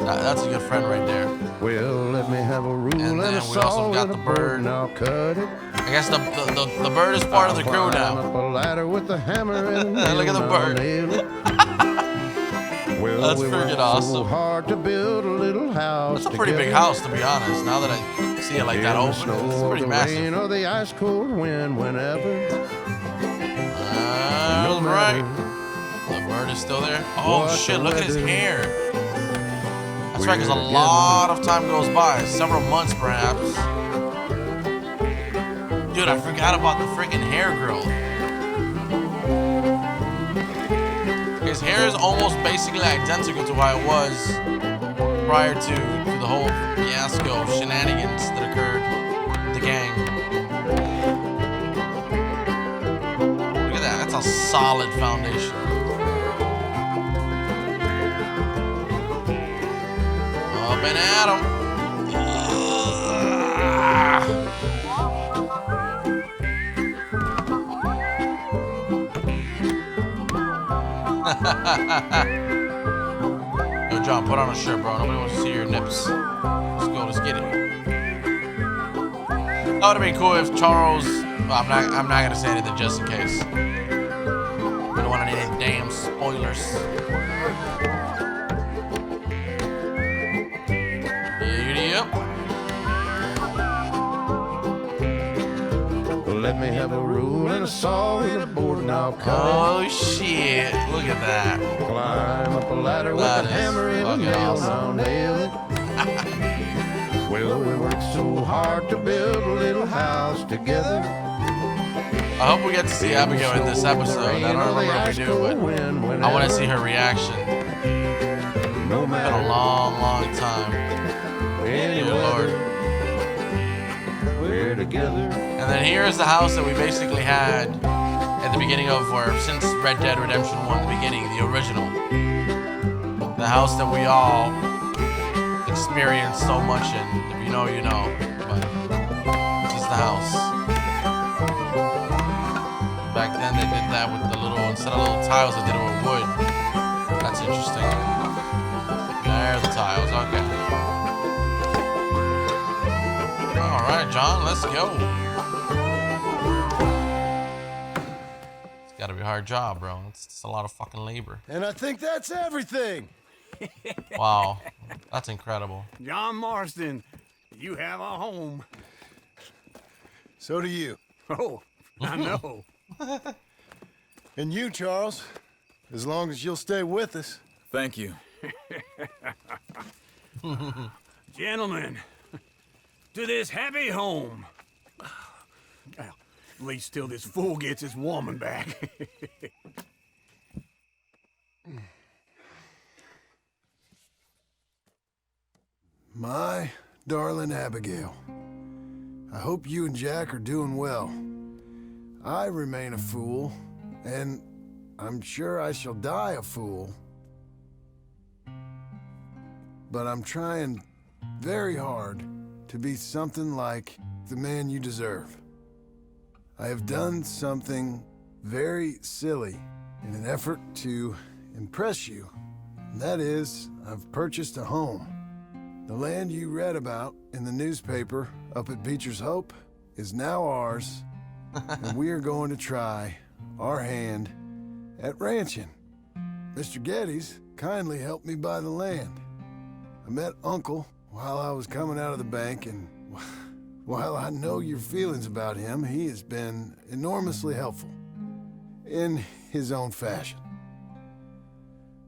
That's a good friend right there. Well, let me have a rule and then and a we also saw got and the a bird. Now cut it. I guess the bird is part of the crew now. Up a ladder with a hammer and Look at the bird. Well, That's we freaking worked awesome. so hard to build a little house. That's a pretty big house, to be honest. Now that I see it like that open, it's pretty massive. Rain or the ice cold wind, whenever. All right. The bird is still there. Oh shit! Look at his hair. That's right, because a lot of time goes by, several months perhaps. Dude, I forgot about the freaking hair growth. His hair is almost basically identical to how it was prior to the whole fiasco of shenanigans that occurred with the gang. Look at that, that's a solid foundation. Up and at 'em. Yo, John, put on a shirt, bro. Nobody wants to see your nips. Let's go. Let's get it. That would have been cool if Charles. Well, I'm not gonna say anything just in case. We don't want any damn spoilers. Yep. Let me have a rule and a saw and a board and I'll cut Oh shit! Look at that. Climb up a ladder with a hammer and a nail. Now nail it. Well, we worked so hard to build a little house together. I hope we get to see Abigail in this episode. I don't remember if we do, but I want to see her reaction. It's been a long, long time. Dear Lord. We're together. And then here's the house that we basically had at the beginning of, or since Red Dead Redemption 1, the beginning, the original. The house that we all experienced so much in. If you know, you know. But this is the house. Back then they did that with the little, instead of little tiles, they did it with wood. That's interesting. There's the tiles, okay. All right, John, let's go. It's gotta be a hard job, bro. It's a lot of fucking labor. And I think that's everything. Wow, that's incredible. John Marston, you have a home. So do you. Oh, I know. And you, Charles, as long as you'll stay with us. Thank you. Gentlemen, to this happy home. Well, at least till this fool gets his woman back. My darling Abigail, I hope you and Jack are doing well. I remain a fool, and I'm sure I shall die a fool. But I'm trying very hard to be something like the man you deserve. I have done something very silly in an effort to impress you. And that is, I've purchased a home. The land you read about in the newspaper up at Beecher's Hope is now ours, and we are going to try our hand at ranching. Mr. Geddes kindly helped me buy the land. I met Uncle while I was coming out of the bank, and while I know your feelings about him, he has been enormously helpful in his own fashion.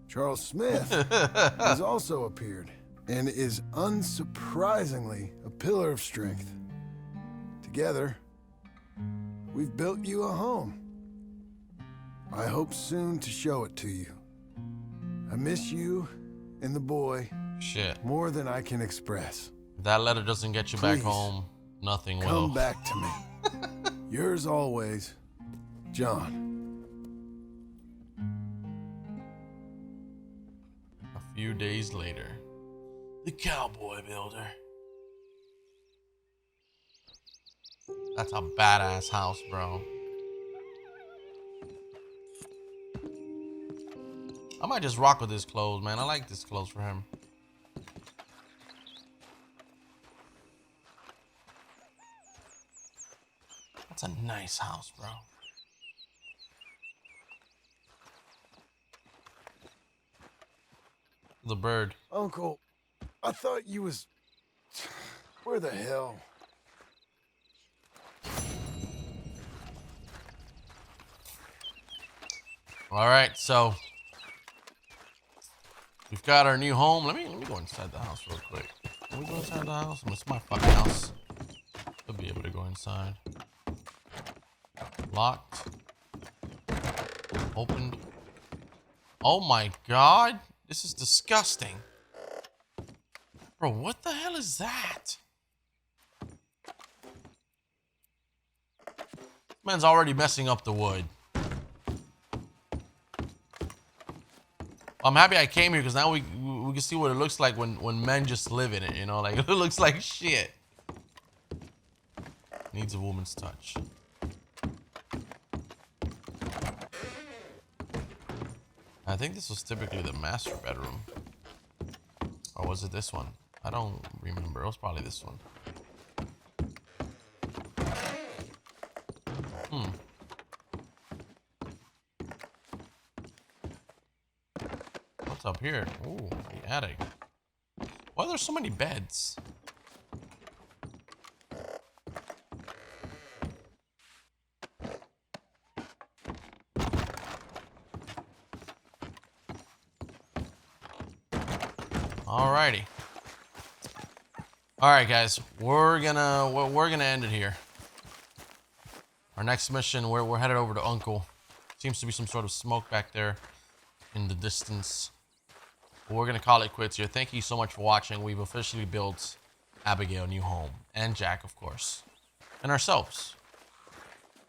Charles Smith has also appeared and is unsurprisingly a pillar of strength. Together, we've built you a home. I hope soon to show it to you. I miss you and the boy more than I can express. If that letter doesn't get you back home, nothing will. Come back to me. Yours always, John. A few days later, the cowboy builder. That's a badass house, bro. I might just rock with his clothes, man. I like this clothes for him. That's a nice house, bro. The bird. Uncle, I thought you was... Where the hell? All right, so we've got our new home. Let me go inside the house real quick. Can we go inside the house? It's my fucking house. I'll be able to go inside. Locked. Opened. Oh my god. This is disgusting. Bro, what the hell is that? This man's already messing up the wood. I'm happy I came here because now we can see what it looks like when men just live in it, you know? Like, it looks like shit. Needs a woman's touch. I think this was typically the master bedroom. Or was it this one? I don't remember. It was probably this one. What's up here? Ooh, the attic. Why are there so many beds? Alrighty. Alright guys, we're gonna end it here. Our next mission, we're headed over to Uncle. Seems to be some sort of smoke back there in the distance. But we're gonna call it quits here. Thank you so much for watching. We've officially built Abigail a new home. And Jack, of course. And ourselves.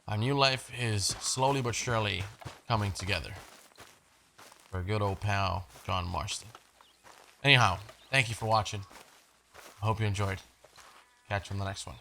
Our new life is slowly but surely coming together. For a good old pal, John Marston. Anyhow, thank you for watching. I hope you enjoyed. Catch you in the next one.